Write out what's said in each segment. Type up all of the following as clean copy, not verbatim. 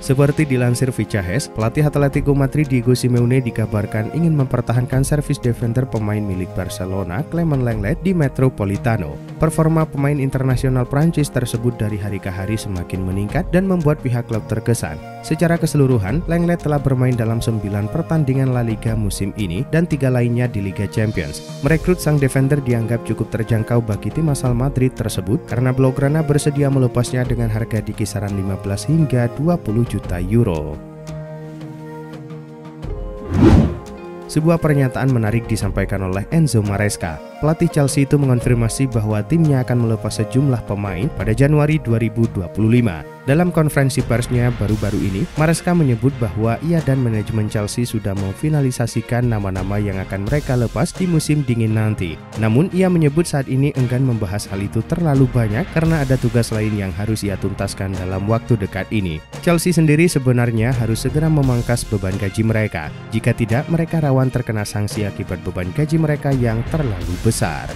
Seperti dilansir Fichajes, pelatih Atletico Madrid Diego Simeone dikabarkan ingin mempertahankan servis defender pemain milik Barcelona, Clement Lenglet, di Metropolitano. Performa pemain internasional Prancis tersebut dari hari ke hari semakin meningkat dan membuat pihak klub terkesan. Secara keseluruhan, Lenglet telah bermain dalam 9 pertandingan La Liga musim ini dan 3 lainnya di Liga Champions. Merekrut sang defender dianggap cukup terjangkau bagi tim asal Madrid tersebut karena Blaugrana bersedia melepasnya dengan harga di kisaran 15 hingga 20 juta euro. Sebuah pernyataan menarik disampaikan oleh Enzo Maresca. Pelatih Chelsea itu mengonfirmasi bahwa timnya akan melepas sejumlah pemain pada Januari 2025. Dalam konferensi persnya baru-baru ini, Maresca menyebut bahwa ia dan manajemen Chelsea sudah memfinalisasikan nama-nama yang akan mereka lepas di musim dingin nanti. Namun, ia menyebut saat ini enggan membahas hal itu terlalu banyak karena ada tugas lain yang harus ia tuntaskan dalam waktu dekat ini. Chelsea sendiri sebenarnya harus segera memangkas beban gaji mereka. Jika tidak, mereka rawan terkena sanksi akibat beban gaji mereka yang terlalu besar.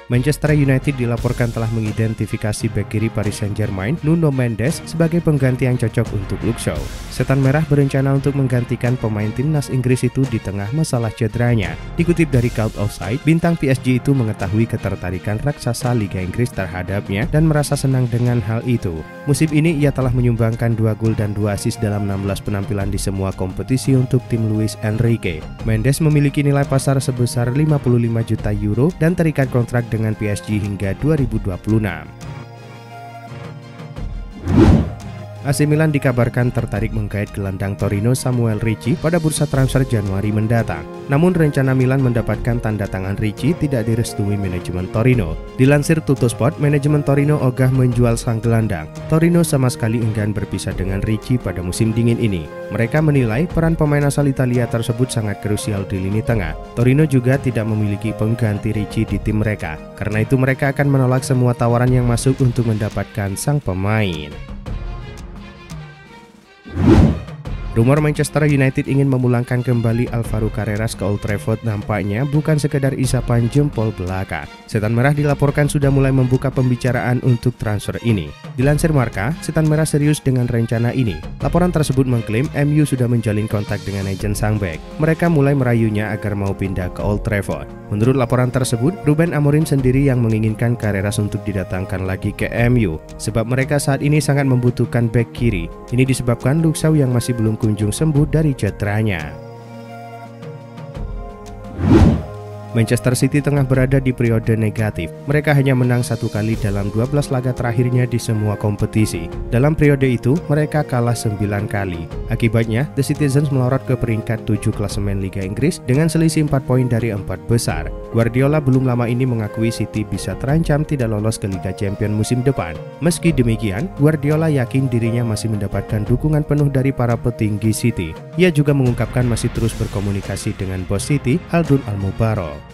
Manchester United dilaporkan telah mengidentifikasi bek kiri Paris Saint-Germain, Nuno Mendes, sebagai pengganti yang cocok untuk Luke Shaw. Setan Merah berencana untuk menggantikan pemain timnas Inggris itu di tengah masalah cederanya. Dikutip dari Cult of Sight, bintang PSG itu mengetahui ketertarikan raksasa Liga Inggris terhadapnya dan merasa senang dengan hal itu. Musim ini ia telah menyumbangkan 2 gol dan 2 assist dalam 16 penampilan di semua kompetisi untuk tim Luis Enrique. Mendes memiliki nilai pasar sebesar 55 juta euro dan terikat kontrak dengan PSG hingga 2026. AC Milan dikabarkan tertarik menggait gelandang Torino Samuel Ricci pada bursa transfer Januari mendatang. Namun rencana Milan mendapatkan tanda tangan Ricci tidak direstui manajemen Torino. Dilansir Tuttosport, manajemen Torino ogah menjual sang gelandang. Torino sama sekali enggan berpisah dengan Ricci pada musim dingin ini. Mereka menilai peran pemain asal Italia tersebut sangat krusial di lini tengah. Torino juga tidak memiliki pengganti Ricci di tim mereka. Karena itu mereka akan menolak semua tawaran yang masuk untuk mendapatkan sang pemain. Rumor Manchester United ingin memulangkan kembali Alvaro Carreras ke Old Trafford nampaknya bukan sekedar isapan jempol belaka. Setan Merah dilaporkan sudah mulai membuka pembicaraan untuk transfer ini. Dilansir Marca, Setan Merah serius dengan rencana ini. Laporan tersebut mengklaim MU sudah menjalin kontak dengan agen sang bek. Mereka mulai merayunya agar mau pindah ke Old Trafford. Menurut laporan tersebut, Ruben Amorim sendiri yang menginginkan Carreras untuk didatangkan lagi ke MU, sebab mereka saat ini sangat membutuhkan bek kiri. Ini disebabkan Luke Shaw yang masih belum kunjung sembuh dari cederanya. Manchester City tengah berada di periode negatif. Mereka hanya menang 1 kali dalam 12 laga terakhirnya di semua kompetisi. Dalam periode itu, mereka kalah 9 kali. Akibatnya, The Citizens melorot ke peringkat 7 klasemen Liga Inggris dengan selisih 4 poin dari 4 besar. Guardiola belum lama ini mengakui City bisa terancam tidak lolos ke Liga Champions musim depan. Meski demikian, Guardiola yakin dirinya masih mendapatkan dukungan penuh dari para petinggi City. Ia juga mengungkapkan masih terus berkomunikasi dengan bos City, Khaldun Al-Mubarak.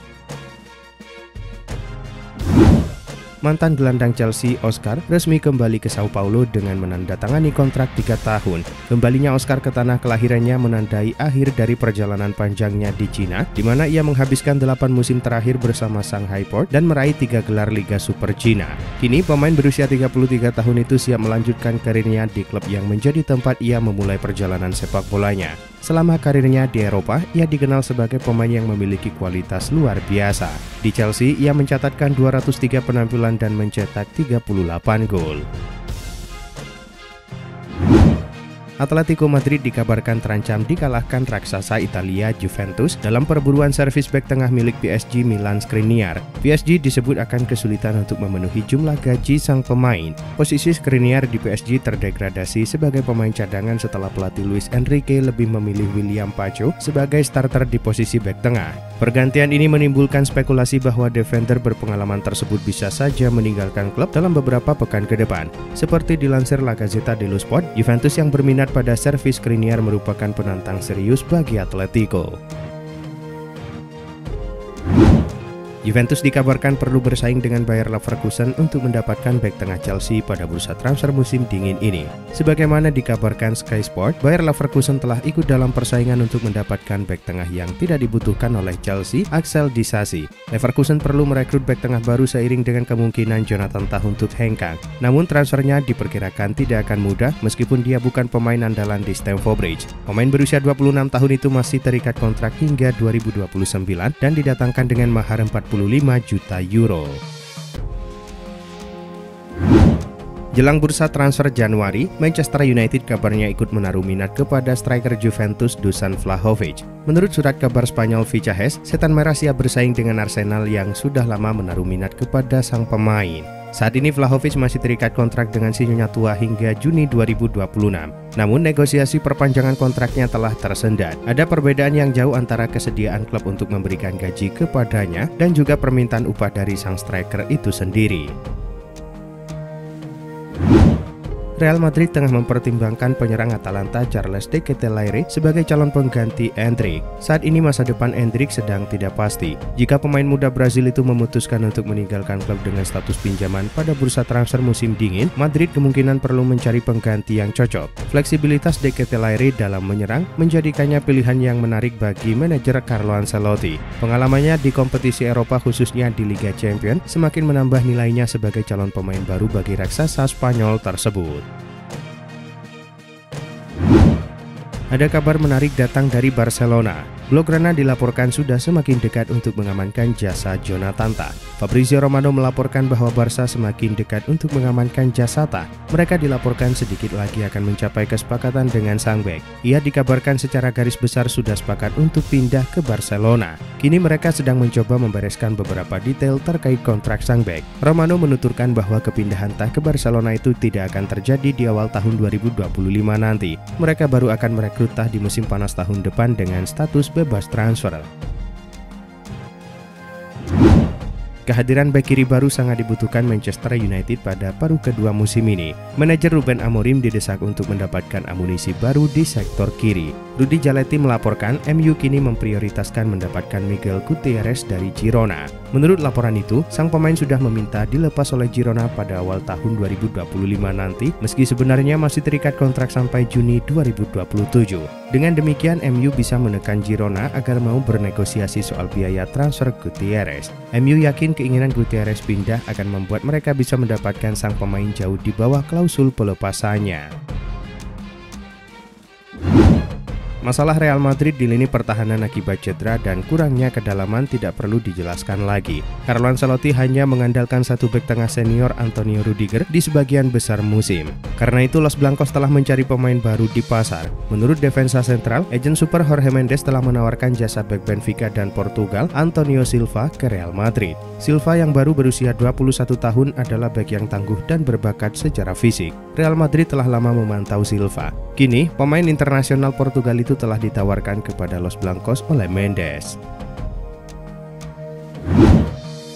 Mantan gelandang Chelsea, Oscar, resmi kembali ke Sao Paulo dengan menandatangani kontrak 3 tahun. Kembalinya Oscar ke tanah kelahirannya menandai akhir dari perjalanan panjangnya di Cina, di mana ia menghabiskan 8 musim terakhir bersama Shanghai Port dan meraih 3 gelar Liga Super Cina. Kini pemain berusia 33 tahun itu siap melanjutkan karirnya di klub yang menjadi tempat ia memulai perjalanan sepak bolanya. Selama karirnya di Eropa, ia dikenal sebagai pemain yang memiliki kualitas luar biasa. Di Chelsea, ia mencatatkan 203 penampilan dan mencetak 38 gol. Atletico Madrid dikabarkan terancam dikalahkan raksasa Italia Juventus dalam perburuan servis bek tengah milik PSG Milan Skriniar. PSG disebut akan kesulitan untuk memenuhi jumlah gaji sang pemain. Posisi Skriniar di PSG terdegradasi sebagai pemain cadangan setelah pelatih Luis Enrique lebih memilih William Pacho sebagai starter di posisi bek tengah. Pergantian ini menimbulkan spekulasi bahwa defender berpengalaman tersebut bisa saja meninggalkan klub dalam beberapa pekan ke depan. Seperti dilansir La Gazzetta dello Sport, Juventus yang berminat pada servis Skriniar merupakan penantang serius bagi Atletico. Juventus dikabarkan perlu bersaing dengan Bayer Leverkusen untuk mendapatkan bek tengah Chelsea pada bursa transfer musim dingin ini. Sebagaimana dikabarkan Sky Sport, Bayer Leverkusen telah ikut dalam persaingan untuk mendapatkan bek tengah yang tidak dibutuhkan oleh Chelsea, Axel Disasi. Leverkusen perlu merekrut bek tengah baru seiring dengan kemungkinan Jonathan Tah untuk hengkang. Namun transfernya diperkirakan tidak akan mudah meskipun dia bukan pemain andalan di Stamford Bridge. Pemain berusia 26 tahun itu masih terikat kontrak hingga 2029 dan didatangkan dengan mahar 45 juta euro. Jelang bursa transfer Januari, Manchester United kabarnya ikut menaruh minat kepada striker Juventus Dusan Vlahovic. Menurut surat kabar Spanyol Fichajes, Setan Merah siap bersaing dengan Arsenal yang sudah lama menaruh minat kepada sang pemain. Saat ini Vlahovic masih terikat kontrak dengan si nyonya tua hingga Juni 2026. Namun negosiasi perpanjangan kontraknya telah tersendat. Ada perbedaan yang jauh antara kesediaan klub untuk memberikan gaji kepadanya dan juga permintaan upah dari sang striker itu sendiri. Real Madrid tengah mempertimbangkan penyerang Atalanta Charles de Ketelaere sebagai calon pengganti Endrick. Saat ini masa depan Endrick sedang tidak pasti. Jika pemain muda Brazil itu memutuskan untuk meninggalkan klub dengan status pinjaman pada bursa transfer musim dingin, Madrid kemungkinan perlu mencari pengganti yang cocok. Fleksibilitas de Ketelaere dalam menyerang menjadikannya pilihan yang menarik bagi manajer Carlo Ancelotti. Pengalamannya di kompetisi Eropa khususnya di Liga Champions semakin menambah nilainya sebagai calon pemain baru bagi raksasa Spanyol tersebut. Ada kabar menarik datang dari Barcelona. Blaugrana dilaporkan sudah semakin dekat untuk mengamankan jasa Jonathan Tah. Fabrizio Romano melaporkan bahwa Barca semakin dekat untuk mengamankan jasa Tah. Mereka dilaporkan sedikit lagi akan mencapai kesepakatan dengan sang bek. Ia dikabarkan secara garis besar sudah sepakat untuk pindah ke Barcelona. Kini mereka sedang mencoba membereskan beberapa detail terkait kontrak sang bek. Romano menuturkan bahwa kepindahan Tah ke Barcelona itu tidak akan terjadi di awal tahun 2025 nanti. Mereka baru akan merekrut Tah di musim panas tahun depan dengan status bebas transfer. Kehadiran bek kiri baru sangat dibutuhkan Manchester United pada paruh kedua musim ini. Manajer Ruben Amorim didesak untuk mendapatkan amunisi baru di sektor kiri. Rudy Jaleti melaporkan MU kini memprioritaskan mendapatkan Miguel Gutierrez dari Girona. Menurut laporan itu, sang pemain sudah meminta dilepas oleh Girona pada awal tahun 2025 nanti, meski sebenarnya masih terikat kontrak sampai Juni 2027. Dengan demikian, MU bisa menekan Girona agar mau bernegosiasi soal biaya transfer Gutierrez. MU yakin keinginan Gutierrez pindah akan membuat mereka bisa mendapatkan sang pemain jauh di bawah klausul pelepasannya. Masalah Real Madrid di lini pertahanan akibat cedera dan kurangnya kedalaman tidak perlu dijelaskan lagi. Carlo Ancelotti hanya mengandalkan satu bek tengah senior Antonio Rudiger di sebagian besar musim. Karena itu Los Blancos telah mencari pemain baru di pasar. Menurut Defensa Sentral, agen super Jorge Mendes telah menawarkan jasa bek Benfica dan Portugal Antonio Silva ke Real Madrid. Silva yang baru berusia 21 tahun adalah bek yang tangguh dan berbakat secara fisik. Real Madrid telah lama memantau Silva. Kini, pemain internasional Portugal itu telah ditawarkan kepada Los Blancos oleh Mendes.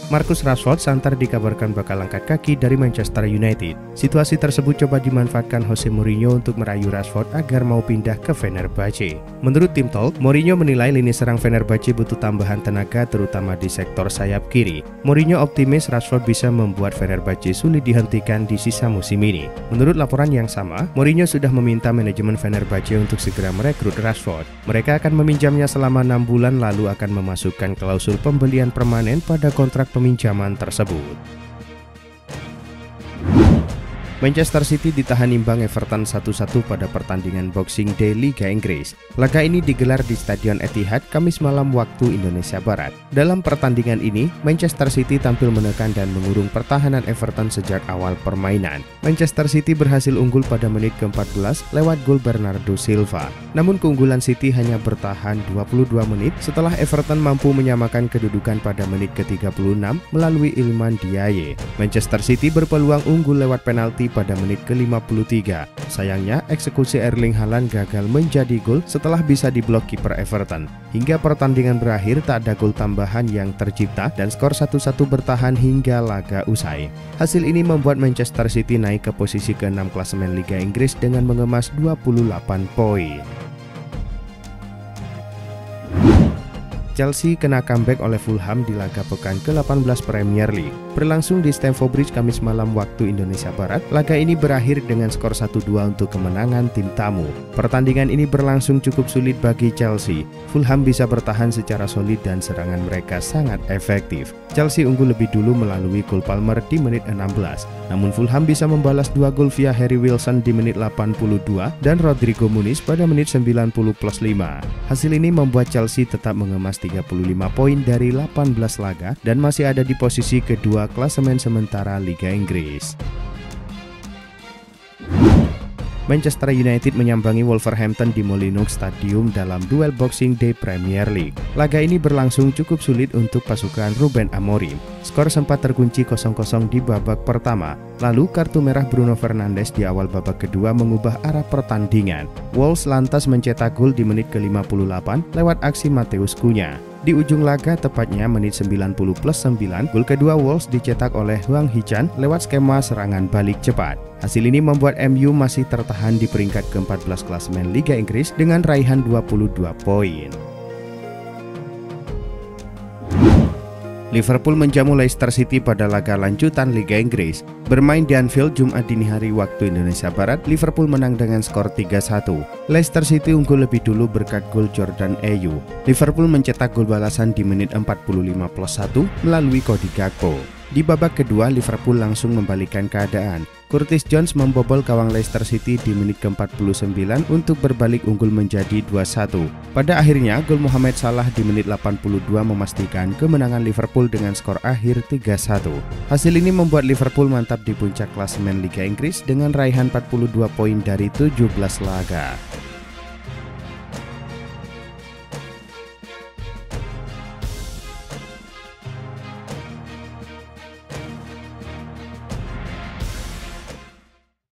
Marcus Rashford santer dikabarkan bakal angkat kaki dari Manchester United. Situasi tersebut coba dimanfaatkan Jose Mourinho untuk merayu Rashford agar mau pindah ke Fenerbahce. Menurut tim Talk, Mourinho menilai lini serang Fenerbahce butuh tambahan tenaga terutama di sektor sayap kiri. Mourinho optimis Rashford bisa membuat Fenerbahce sulit dihentikan di sisa musim ini. Menurut laporan yang sama, Mourinho sudah meminta manajemen Fenerbahce untuk segera merekrut Rashford. Mereka akan meminjamnya selama 6 bulan lalu akan memasukkan klausul pembelian permanen pada kontrak peminjaman tersebut. Manchester City ditahan imbang Everton 1-1 pada pertandingan Boxing Day Liga Inggris. Laga ini digelar di Stadion Etihad Kamis malam waktu Indonesia Barat. Dalam pertandingan ini, Manchester City tampil menekan dan mengurung pertahanan Everton sejak awal permainan. Manchester City berhasil unggul pada menit ke-14 lewat gol Bernardo Silva. Namun keunggulan City hanya bertahan 22 menit setelah Everton mampu menyamakan kedudukan pada menit ke-36 melalui Iliman Ndiaye. Manchester City berpeluang unggul lewat penalti pada menit ke-53. Sayangnya, eksekusi Erling Haaland gagal menjadi gol setelah bisa diblok kiper Everton. Hingga pertandingan berakhir tak ada gol tambahan yang tercipta dan skor 1-1 bertahan hingga laga usai. Hasil ini membuat Manchester City naik ke posisi ke-6 klasemen Liga Inggris dengan mengemas 28 poin. Chelsea kena comeback oleh Fulham di laga pekan ke-18 Premier League. Berlangsung di Stamford Bridge Kamis malam waktu Indonesia Barat, laga ini berakhir dengan skor 1-2 untuk kemenangan tim tamu. Pertandingan ini berlangsung cukup sulit bagi Chelsea. Fulham bisa bertahan secara solid dan serangan mereka sangat efektif. Chelsea unggul lebih dulu melalui Cole Palmer di menit 16. Namun Fulham bisa membalas 2 gol via Harry Wilson di menit 82 dan Rodrigo Muniz pada menit 90+5. Hasil ini membuat Chelsea tetap mengemas 35 poin dari 18 laga dan masih ada di posisi kedua klasemen sementara Liga Inggris. Manchester United menyambangi Wolverhampton di Molineux Stadium dalam duel Boxing Day Premier League. Laga ini berlangsung cukup sulit untuk pasukan Ruben Amorim. Skor sempat terkunci 0-0 di babak pertama. Lalu kartu merah Bruno Fernandes di awal babak kedua mengubah arah pertandingan. Wolves lantas mencetak gol di menit ke-58 lewat aksi Mateus Cunha. Di ujung laga, tepatnya menit 90+9, gol kedua Wolves dicetak oleh Hwang Hee-chan lewat skema serangan balik cepat. Hasil ini membuat MU masih tertahan di peringkat ke-14 klasemen Liga Inggris dengan raihan 22 poin. Liverpool menjamu Leicester City pada laga lanjutan Liga Inggris. Bermain di Anfield Jumat dini hari waktu Indonesia Barat, Liverpool menang dengan skor 3-1. Leicester City unggul lebih dulu berkat gol Jordan Ayew. Liverpool mencetak gol balasan di menit 45+1 melalui Cody Gakpo. Di babak kedua, Liverpool langsung membalikkan keadaan. Curtis Jones membobol gawang Leicester City di menit ke-49 untuk berbalik unggul menjadi 2-1. Pada akhirnya, gol Mohamed Salah di menit 82 memastikan kemenangan Liverpool dengan skor akhir 3-1. Hasil ini membuat Liverpool mantap di puncak klasemen Liga Inggris dengan raihan 42 poin dari 17 laga.